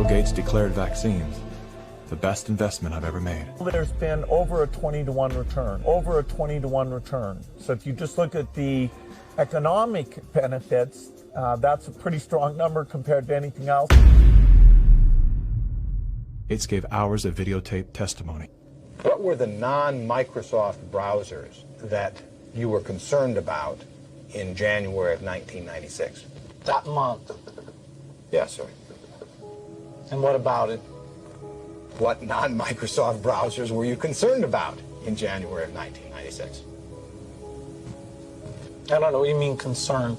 Bill Gates declared vaccines the best investment I've ever made. There's been over a 20-to-1 return, over a 20-to-1 return. So if you just look at the economic benefits, that's a pretty strong number compared to anything else. Gates gave hours of videotaped testimony. What were the non-Microsoft browsers that you were concerned about in January of 1996? That month. Yes, sir. And what about it? What non-Microsoft browsers were you concerned about in January of 1996? I don't know what you mean concerned.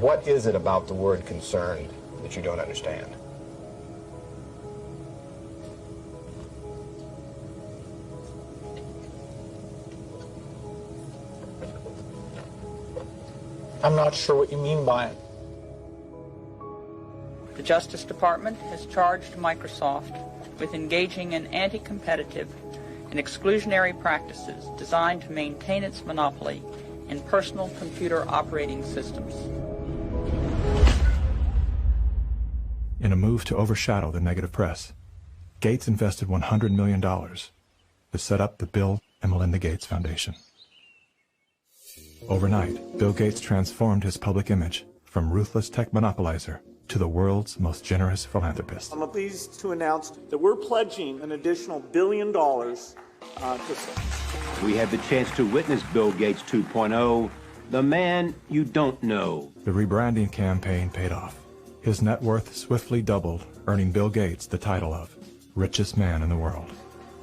What is it about the word concerned that you don't understand? I'm not sure what you mean by it. The Justice Department has charged Microsoft with engaging in anti-competitive and exclusionary practices designed to maintain its monopoly in personal computer operating systems. In a move to overshadow the negative press, Gates invested $100 million to set up the Bill and Melinda Gates Foundation. Overnight, Bill Gates transformed his public image from ruthless tech monopolizer to the world's most generous philanthropist. I'm pleased to announce that we're pledging an additional $1 billion to... We had the chance to witness Bill Gates 2.0, the man you don't know. The rebranding campaign paid off. His net worth swiftly doubled, earning Bill Gates the title of richest man in the world.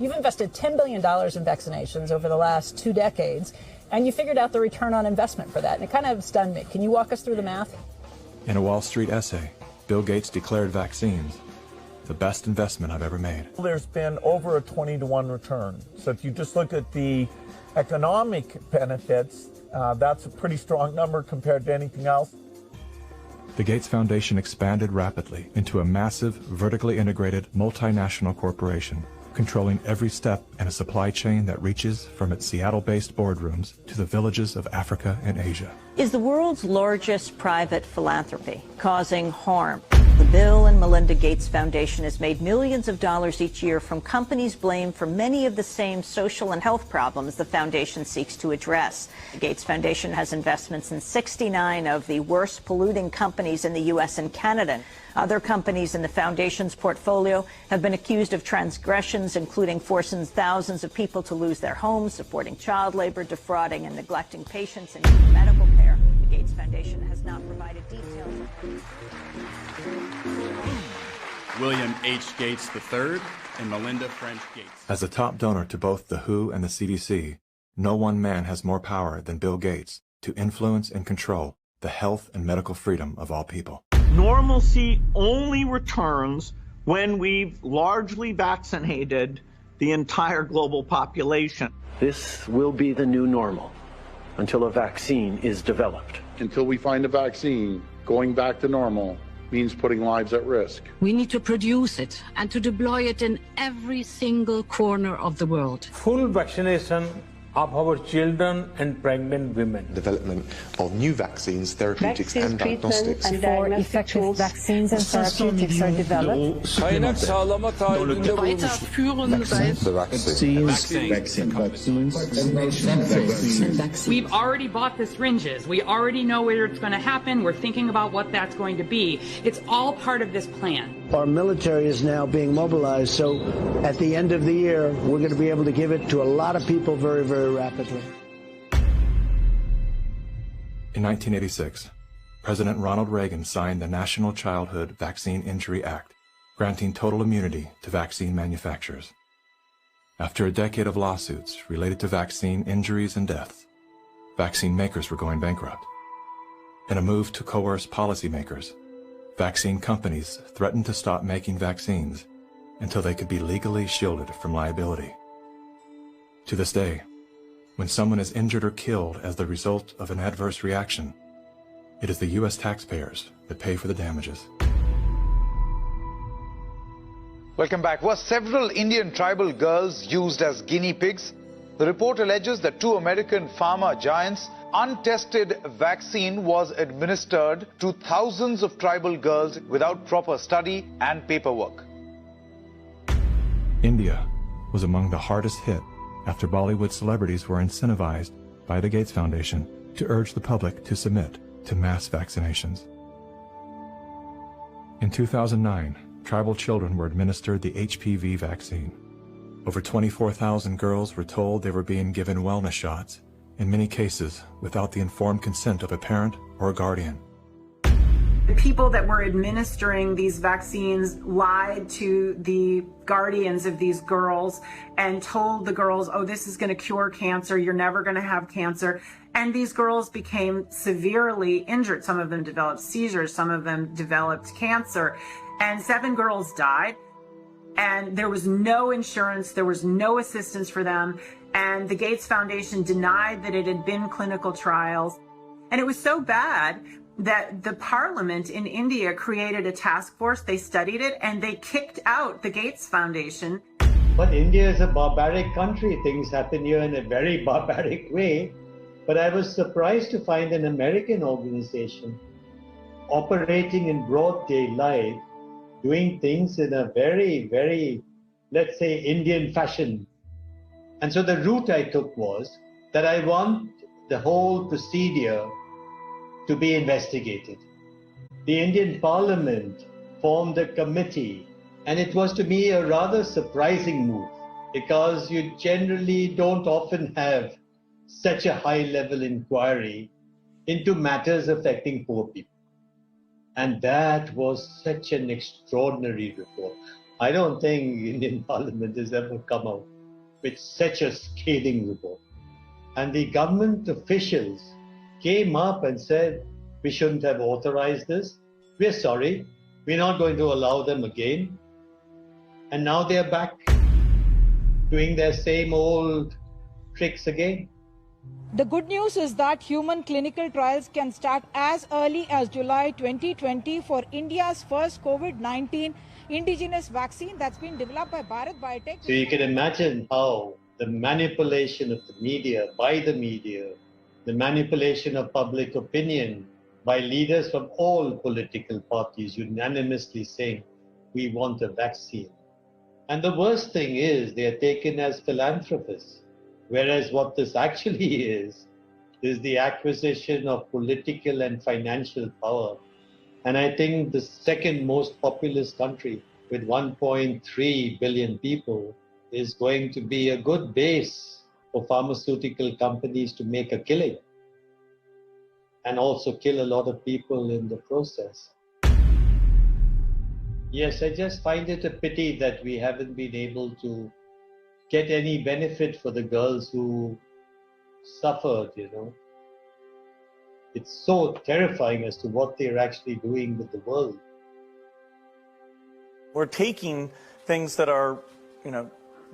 You've invested $10 billion in vaccinations over the last 2 decades, and you figured out the return on investment for that, and it kind of stunned me. Can you walk us through the math? In a Wall Street essay, Bill Gates declared vaccines the best investment I've ever made. There's been over a 20-to-1 return. So if you just look at the economic benefits, that's a pretty strong number compared to anything else. The Gates Foundation expanded rapidly into a massive, vertically integrated, multinational corporation, controlling every step in a supply chain that reaches from its Seattle-based boardrooms to the villages of Africa and Asia. Is the world's largest private philanthropy causing harm? The Bill and Melinda Gates Foundation has made millions of dollars each year from companies blamed for many of the same social and health problems the foundation seeks to address. The Gates Foundation has investments in 69 of the worst polluting companies in the U.S. and Canada. Other companies in the foundation's portfolio have been accused of transgressions, including forcing thousands of people to lose their homes, supporting child labor, defrauding and neglecting patients in need of medical care. The Gates Foundation has not provided details. William H. Gates III and Melinda French Gates. As a top donor to both the WHO and the CDC, no one man has more power than Bill Gates to influence and control the health and medical freedom of all people. Normalcy only returns when we've largely vaccinated the entire global population. This will be the new normal until a vaccine is developed. Until we find a vaccine, going back to normal means putting lives at risk. We need to produce it and to deploy it in every single corner of the world. Full vaccination of our children and pregnant women. Development of new vaccines, therapeutics and diagnostics. Before effective vaccines and therapeutics are developed. We've already bought the syringes. We already know where it's going to happen. We're thinking about what that's going to be. It's all part of this plan. Our military is now being mobilized, so at the end of the year, we're going to be able to give it to a lot of people very, very rapidly. In 1986, President Ronald Reagan signed the National Childhood Vaccine Injury Act, granting total immunity to vaccine manufacturers. After a decade of lawsuits related to vaccine injuries and deaths, vaccine makers were going bankrupt. In a move to coerce policymakers, vaccine companies threatened to stop making vaccines until they could be legally shielded from liability. To this day, when someone is injured or killed as the result of an adverse reaction, it is the U.S. taxpayers that pay for the damages. Welcome back. Were several Indian tribal girls used as guinea pigs? The report alleges that 2 American pharma giants untested vaccine was administered to thousands of tribal girls without proper study and paperwork. India was among the hardest hit after Bollywood celebrities were incentivized by the Gates Foundation to urge the public to submit to mass vaccinations. In 2009, tribal children were administered the HPV vaccine. Over 24,000 girls were told they were being given wellness shots, in many cases without the informed consent of a parent or a guardian. The people that were administering these vaccines lied to the guardians of these girls and told the girls, oh, this is going to cure cancer, you're never going to have cancer. And these girls became severely injured. Some of them developed seizures, some of them developed cancer, and 7 girls died. And there was no insurance, there was no assistance for them. And the Gates Foundation denied that it had been clinical trials. And it was so bad that the parliament in India created a task force, they studied it, and they kicked out the Gates Foundation. But India is a barbaric country. Things happen here in a very barbaric way. But I was surprised to find an American organization operating in broad daylight, doing things in a very, very, let's say, Indian fashion. And so the route I took was that I want the whole procedure to be investigated. The Indian Parliament formed a committee, and it was to me a rather surprising move because you generally don't often have such a high-level inquiry into matters affecting poor people. And that was such an extraordinary report. I don't think Indian Parliament has ever come out with such a scathing report. And the government officials came up and said, we shouldn't have authorized this. We're sorry. We're not going to allow them again. And now they're back doing their same old tricks again. The good news is that human clinical trials can start as early as July 2020 for India's first COVID-19 indigenous vaccine that's been developed by Bharat Biotech. So you can imagine how the manipulation of the media, by the media, the manipulation of public opinion by leaders from all political parties unanimously saying, we want a vaccine. And the worst thing is they are taken as philanthropists, whereas what this actually is the acquisition of political and financial power. And I think the second most populous country with 1.3 billion people is going to be a good base for pharmaceutical companies to make a killing and also kill a lot of people in the process. Yes, I just find it a pity that we haven't been able to get any benefit for the girls who suffered, you know. It's so terrifying as to what they're actually doing with the world. We're taking things that are,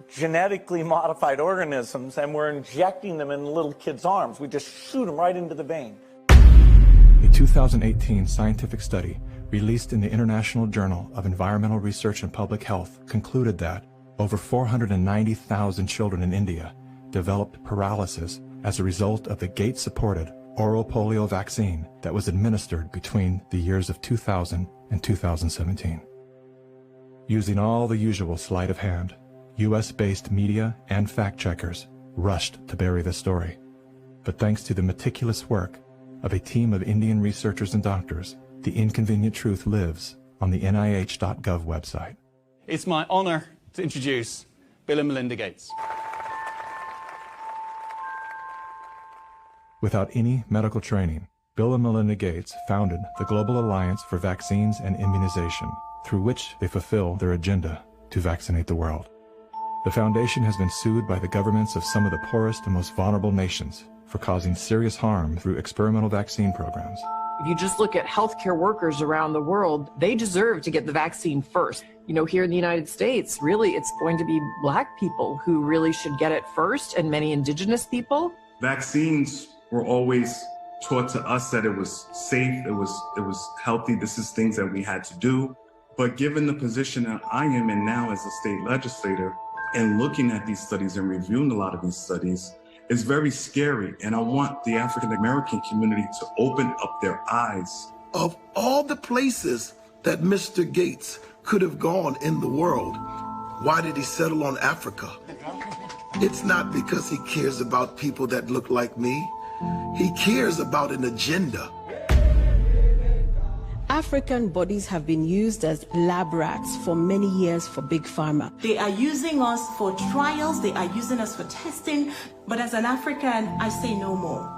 genetically modified organisms, and we're injecting them in little kids' arms. We just shoot them right into the vein. A 2018 scientific study released in the International Journal of Environmental Research and Public Health concluded that over 490,000 children in India developed paralysis as a result of the Gates-supported oral polio vaccine that was administered between the years of 2000 and 2017. Using all the usual sleight of hand, U.S.-based media and fact-checkers rushed to bury the story. But thanks to the meticulous work of a team of Indian researchers and doctors, the inconvenient truth lives on the NIH.gov website. It's my honor to introduce Bill and Melinda Gates. Without any medical training, Bill and Melinda Gates founded the Global Alliance for Vaccines and Immunization, through which they fulfill their agenda to vaccinate the world. The foundation has been sued by the governments of some of the poorest and most vulnerable nations for causing serious harm through experimental vaccine programs. If you just look at healthcare workers around the world, they deserve to get the vaccine first. Here in the United States, really, it's going to be Black people who really should get it first, and many indigenous people. Vaccines were always taught to us that it was safe, it was healthy, this is things that we had to do. But given the position that I am in now as a state legislator, and looking at these studies and reviewing a lot of these studies, It's very scary, and I want the African American community to open up their eyes. Of all the places that Mr. Gates could have gone in the world, why did he settle on Africa? It's not because he cares about people that look like me. He cares about an agenda. African bodies have been used as lab rats for many years for Big Pharma. They are using us for trials, they are using us for testing, but as an African, I say no more.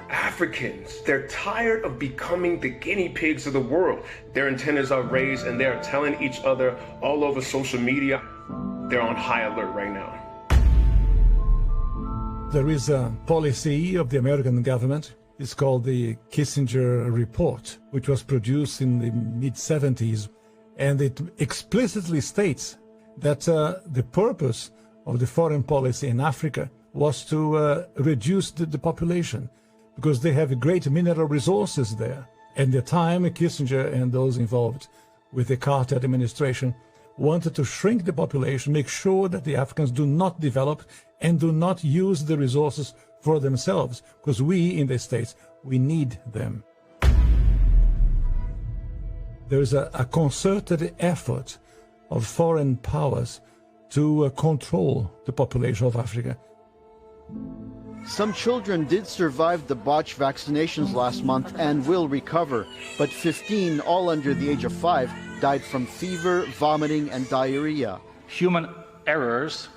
Africans, they're tired of becoming the guinea pigs of the world. Their antennas are raised and they're telling each other all over social media. They're on high alert right now. There is a policy of the American government. It's called the Kissinger Report, which was produced in the mid-70s, and it explicitly states that the purpose of the foreign policy in Africa was to reduce the population, because they have great mineral resources there. At the time, Kissinger and those involved with the Carter administration wanted to shrink the population, make sure that the Africans do not develop and do not use the resources for themselves, because we in the States, we need them. There is a concerted effort of foreign powers to control the population of Africa. Some children did survive the botched vaccinations last month and will recover, but 15, all under the age of 5, died from fever, vomiting, and diarrhea. Human errors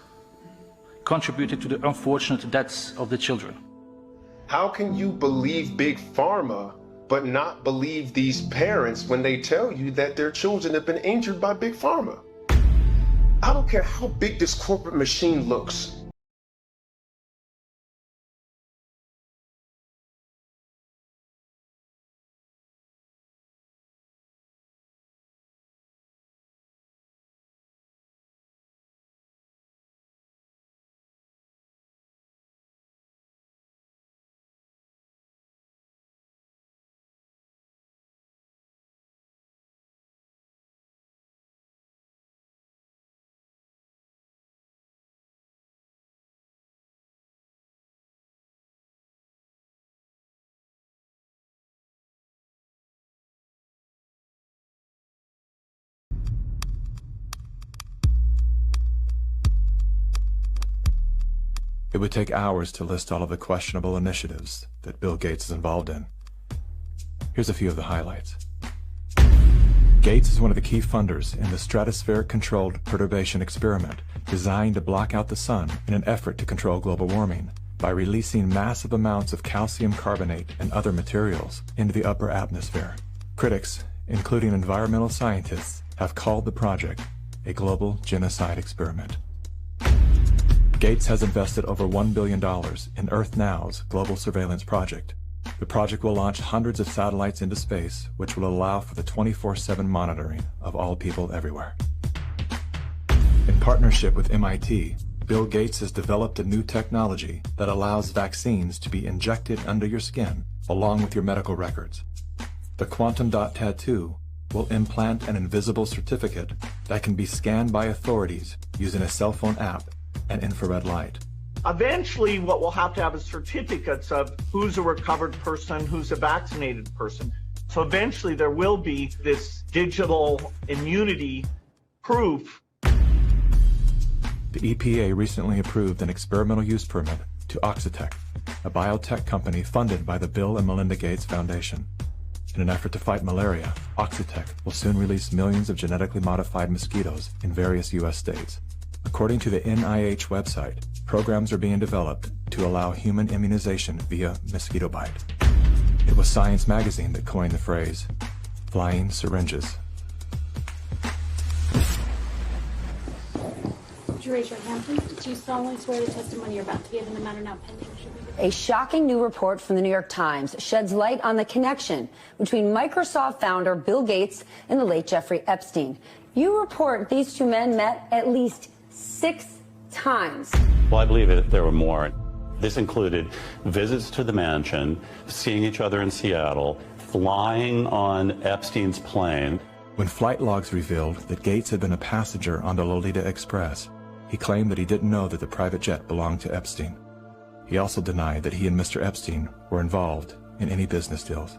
contributed to the unfortunate deaths of the children. How can you believe Big Pharma but not believe these parents when they tell you that their children have been injured by Big Pharma? I don't care how big this corporate machine looks. It would take hours to list all of the questionable initiatives that Bill Gates is involved in. Here's a few of the highlights. Gates is one of the key funders in the stratospheric controlled perturbation experiment designed to block out the sun in an effort to control global warming by releasing massive amounts of calcium carbonate and other materials into the upper atmosphere. Critics, including environmental scientists, have called the project a global genocide experiment. Gates has invested over $1 billion in Earth Now's global surveillance project. The project will launch hundreds of satellites into space, which will allow for the 24/7 monitoring of all people everywhere. In partnership with MIT, Bill Gates has developed a new technology that allows vaccines to be injected under your skin along with your medical records. The quantum dot tattoo will implant an invisible certificate that can be scanned by authorities using a cell phone app and infrared light. Eventually, what we'll have to have is certificates of who's a recovered person, who's a vaccinated person. So eventually there will be this digital immunity proof. The EPA recently approved an experimental use permit to Oxitec, a biotech company funded by the Bill and Melinda Gates Foundation. In an effort to fight malaria, Oxitec will soon release millions of genetically modified mosquitoes in various U.S. states. According to the NIH website, programs are being developed to allow human immunization via mosquito bite. It was Science magazine that coined the phrase, flying syringes. Would you raise your hand, please? Do you solemnly swear the testimony you're about to give in the matter now pending should be... A shocking new report from the New York Times sheds light on the connection between Microsoft founder Bill Gates and the late Jeffrey Epstein. You report these two men met at least 6 times. Well, I believe there were more. This included visits to the mansion, seeing each other in Seattle, flying on Epstein's plane. When flight logs revealed that Gates had been a passenger on the Lolita Express, he claimed that he didn't know that the private jet belonged to Epstein. He also denied that he and Mr. Epstein were involved in any business deals.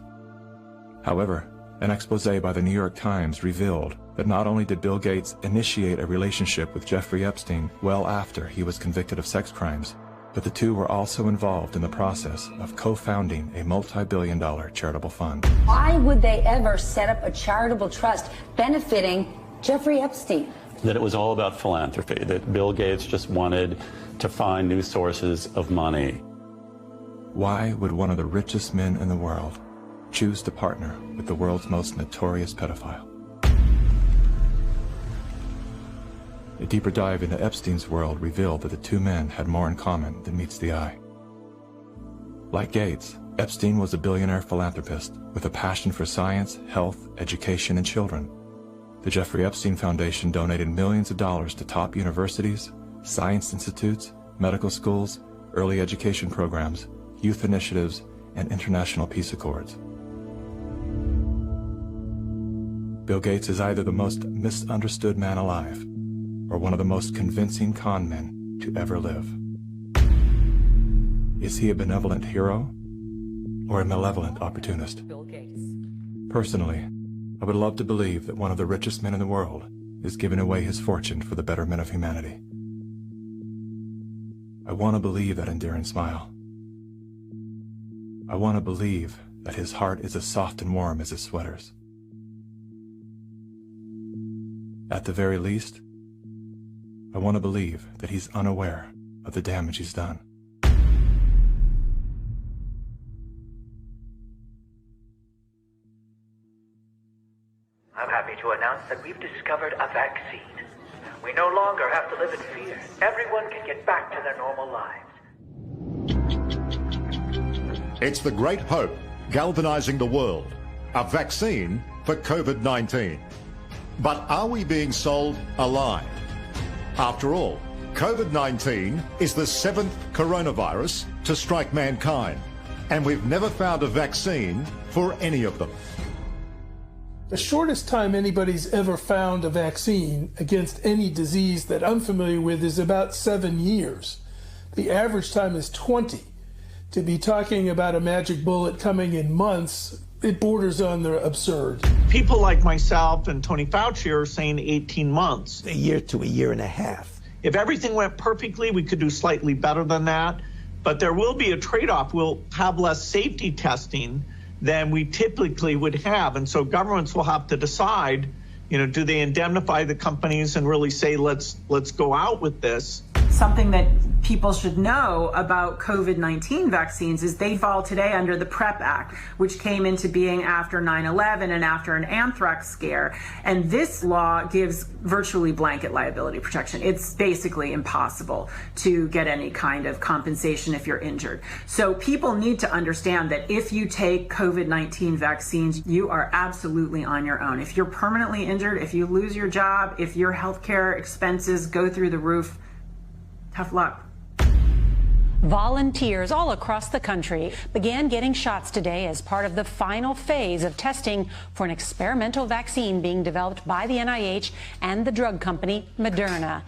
However, an expose by the New York Times revealed that not only did Bill Gates initiate a relationship with Jeffrey Epstein well after he was convicted of sex crimes, but the two were also involved in the process of co-founding a multi-billion-dollar charitable fund. Why would they ever set up a charitable trust benefiting Jeffrey Epstein? That it was all about philanthropy, that Bill Gates just wanted to find new sources of money. Why would one of the richest men in the world choose to partner with the world's most notorious pedophile? A deeper dive into Epstein's world revealed that the two men had more in common than meets the eye. Like Gates, Epstein was a billionaire philanthropist with a passion for science, health, education, and children. The Jeffrey Epstein Foundation donated millions of dollars to top universities, science institutes, medical schools, early education programs, youth initiatives, and international peace accords. Bill Gates is either the most misunderstood man alive or one of the most convincing con men to ever live. Is he a benevolent hero or a malevolent opportunist? Bill Gates. Personally, I would love to believe that one of the richest men in the world is giving away his fortune for the betterment of humanity. I want to believe that endearing smile. I want to believe that his heart is as soft and warm as his sweaters. At the very least, I want to believe that he's unaware of the damage he's done. I'm happy to announce that we've discovered a vaccine. We no longer have to live in fear. Everyone can get back to their normal lives. It's the great hope galvanizing the world. A vaccine for COVID-19. But are we being sold a lie? After all, COVID-19 is the 7th coronavirus to strike mankind, and we've never found a vaccine for any of them. The shortest time anybody's ever found a vaccine against any disease that I'm familiar with is about 7 years. The average time is 20. To be talking about a magic bullet coming in months, it borders on the absurd. People like myself and Tony Fauci are saying 18 months. A year to a year and a half. If everything went perfectly, we could do slightly better than that. But there will be a trade-off. We'll have less safety testing than we typically would have. And so governments will have to decide, do they indemnify the companies and really say, let's go out with this? Something that people should know about COVID-19 vaccines is they fall today under the PrEP Act, which came into being after 9/11 and after an anthrax scare. And this law gives virtually blanket liability protection. It's basically impossible to get any kind of compensation if you're injured. So people need to understand that if you take COVID-19 vaccines, you are absolutely on your own. If you're permanently injured, if you lose your job, if your healthcare expenses go through the roof, tough luck. Volunteers all across the country began getting shots today as part of the final phase of testing for an experimental vaccine being developed by the NIH and the drug company Moderna.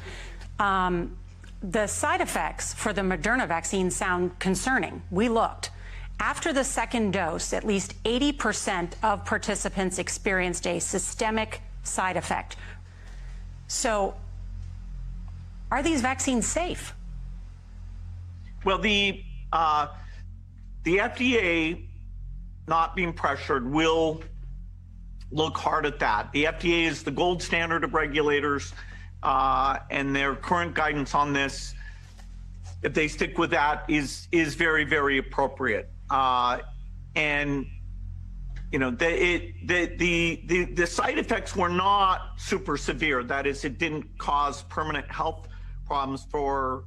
The side effects for the Moderna vaccine sound concerning. We looked. After the second dose, at least 80% of participants experienced a systemic side effect. So, are these vaccines safe? Well, the FDA, not being pressured, will look hard at that. The FDA is the gold standard of regulators, and their current guidance on this, if they stick with that, is very, very appropriate. And the side effects were not super severe. That is, it didn't cause permanent health problems for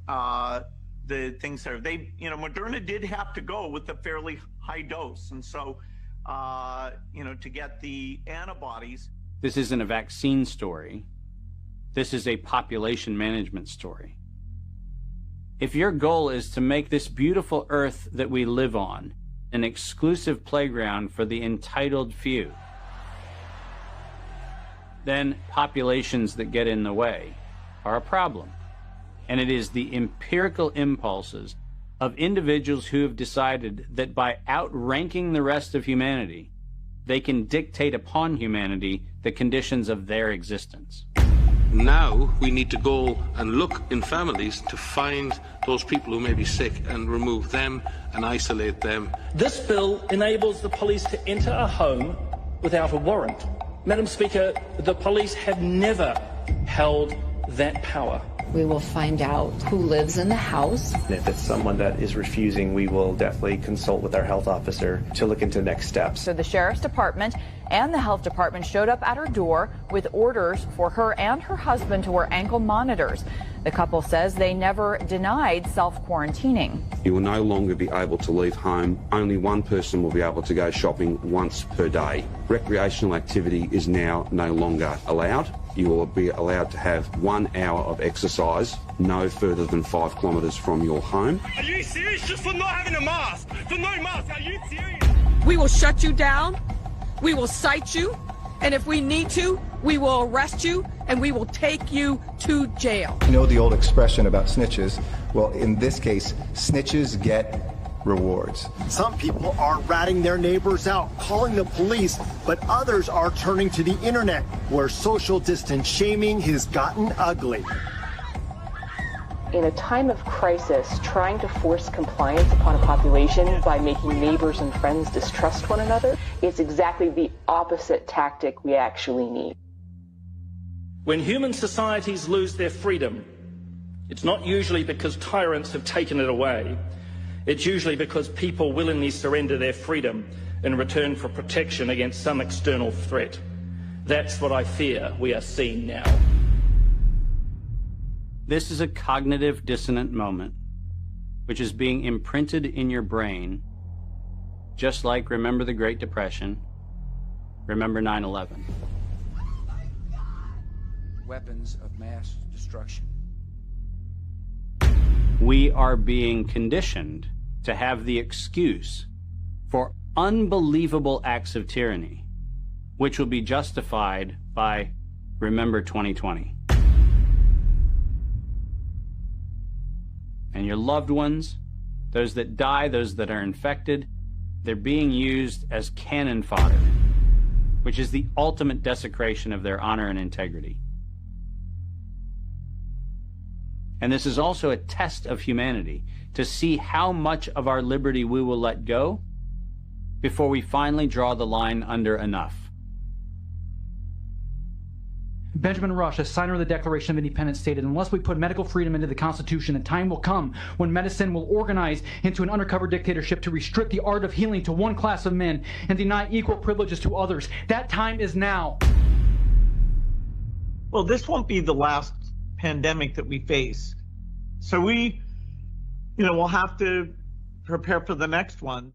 the things there. Moderna did have to go with a fairly high dose, and so to get the antibodies. This isn't a vaccine story. This is a population management story. If your goal is to make this beautiful earth that we live on an exclusive playground for the entitled few, then populations that get in the way are a problem. And it is the empirical impulses of individuals who have decided that by outranking the rest of humanity, they can dictate upon humanity the conditions of their existence. Now we need to go and look in families to find those people who may be sick and remove them and isolate them. This bill enables the police to enter a home without a warrant. Madam Speaker, the police have never held that power. We will find out who lives in the house. If it's someone that is refusing, we will definitely consult with our health officer to look into next steps. So the Sheriff's Department and the Health Department showed up at her door with orders for her and her husband to wear ankle monitors. The couple says they never denied self-quarantining. You will no longer be able to leave home. Only one person will be able to go shopping once per day. Recreational activity is now no longer allowed. You will be allowed to have 1 hour of exercise, no further than 5 kilometres from your home. Are you serious? Just for not having a mask? For no mask? Are you serious? We will shut you down. We will cite you. And if we need to, we will arrest you and we will take you to jail. You know the old expression about snitches? Well, in this case, snitches get rewards. Some people are ratting their neighbors out, calling the police, but others are turning to the internet, where social distance shaming has gotten ugly. In a time of crisis, trying to force compliance upon a population by making neighbors and friends distrust one another is exactly the opposite tactic we actually need. When human societies lose their freedom, it's not usually because tyrants have taken it away. It's usually because people willingly surrender their freedom in return for protection against some external threat. That's what I fear we are seeing now. This is a cognitive dissonant moment, which is being imprinted in your brain, just like remember the Great Depression, remember 9/11. Weapons of mass destruction. We are being conditioned to have the excuse for unbelievable acts of tyranny, which will be justified by remember 2020. And your loved ones, those that die, those that are infected, they're being used as cannon fodder, which is the ultimate desecration of their honor and integrity. And this is also a test of humanity, to see how much of our liberty we will let go before we finally draw the line under enough. Benjamin Rush, a signer of the Declaration of Independence, stated, "Unless we put medical freedom into the Constitution, a time will come when medicine will organize into an undercover dictatorship to restrict the art of healing to one class of men and deny equal privileges to others. That time is now." Well, this won't be the last pandemic that we face. So we'll have to prepare for the next one.